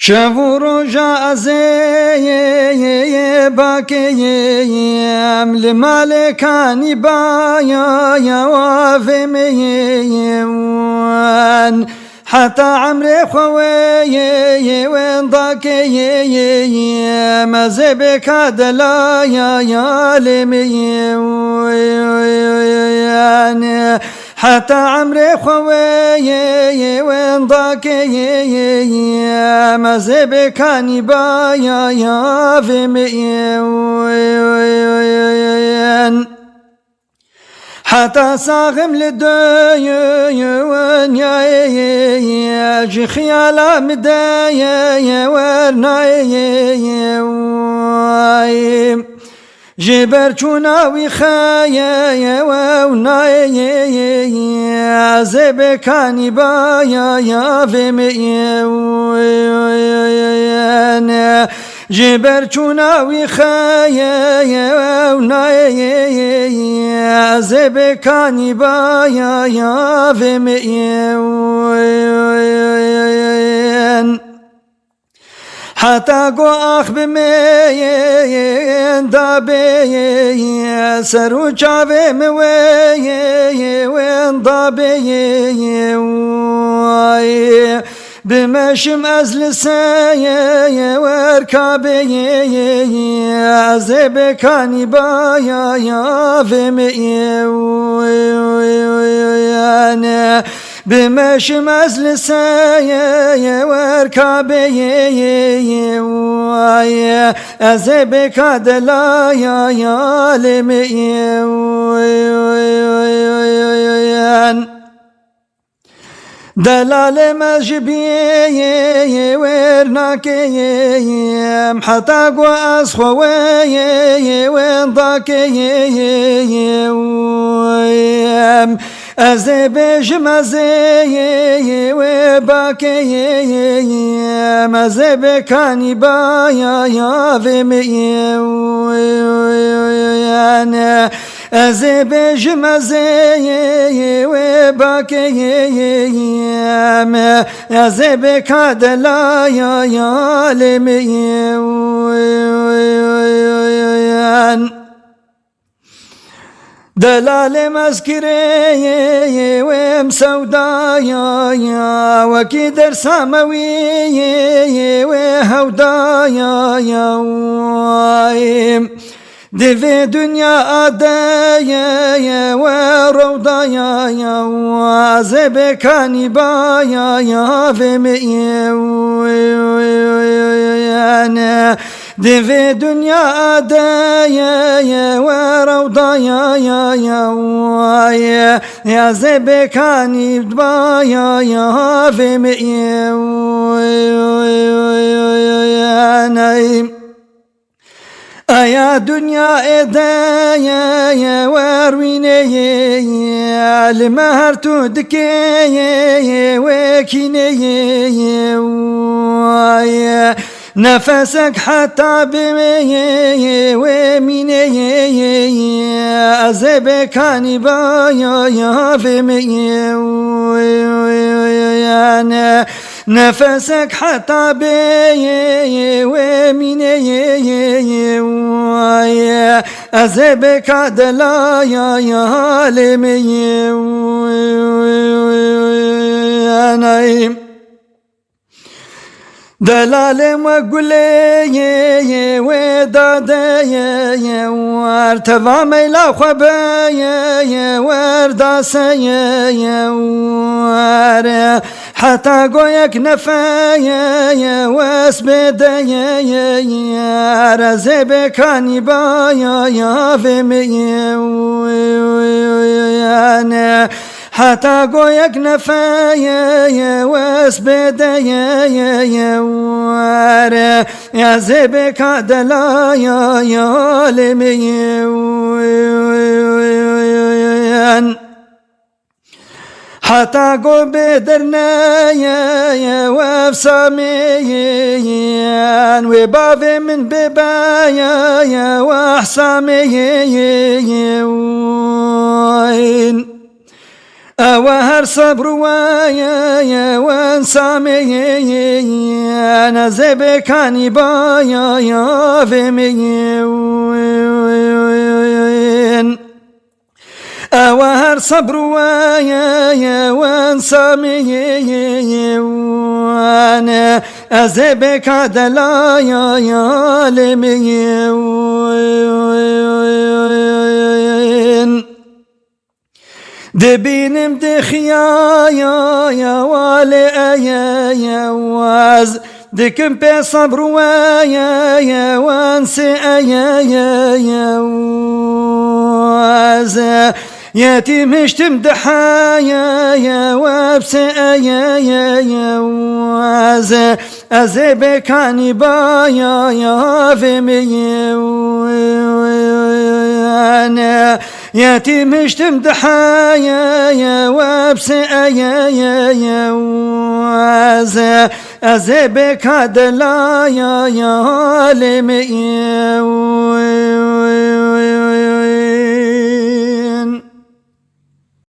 شافوا رجاء زي باكيم لمالكاني بايا يا وافميم حتى عمري خوي وين ضاكي ما زبك دلا يا لمي حتى عمري خوي وين ضاكي ما زبك بايا يا فمي حتى صاغم للديون يا جي خيال مدايا ورنايم جبرتونا وخايا ونايا زبكاني بايا يا فمي جبرتونا وخايا ونايا زبكاني بايا يا فمي حتى قو أخ بمين دابي سرو جاوي موي وين دابي بمشم أزل سايا واركابي زبكاني بايا يا فمي بمشم أزل سايا واركابي أزبك دلا يا لمي دلال مجبي ورناكي حتى قواس خوي وين ضاكي أزبج مزي وباكي مزبكاني بايا يا فمي أزبج مزي وباكي أزبك دلا يا لمي دلال مذكري ومسودايا وكدر سماوي وهودايا دفي دنيا أدايا وروضايا وزبكاني بايا يا فمي دفي دنيا أدايا وروضايا يا زبكاني بايا يا فمي يا دنيا إدايا ورويني المهر تدكي وكيني نفسك حتى بمي وميني أزبكاني بايا يا فمي نفسك حتى بي وميني أزبك دلا يا لمي دلال مقولي ودادي وارتفع ميلا خبايا ورداسي حتى قويك نفايا واسبدايا رزبكاني بايا يا فمي حتى قويك نفايا واسبدايا يا زبك دلا يا لمي حتى قو بدرنا يا وفصاميا وبافي من ببايا يا وحصاميا أوهر صبر ويا وانسامي أنا زبكاني بايا يا فيمين أوهر صبر ويا وانسامي أنا أزبك عدلا يا لمين دبينم دخيا يا والي يا واز دكم بي صبر ويا وانسي يا واز ياتي مشتم دحايا يا وابس يا واز أزبك عني بايا يا فيمين ياتي مشتم دحايا يا وابس يا واز أزبك عدلا يا لمين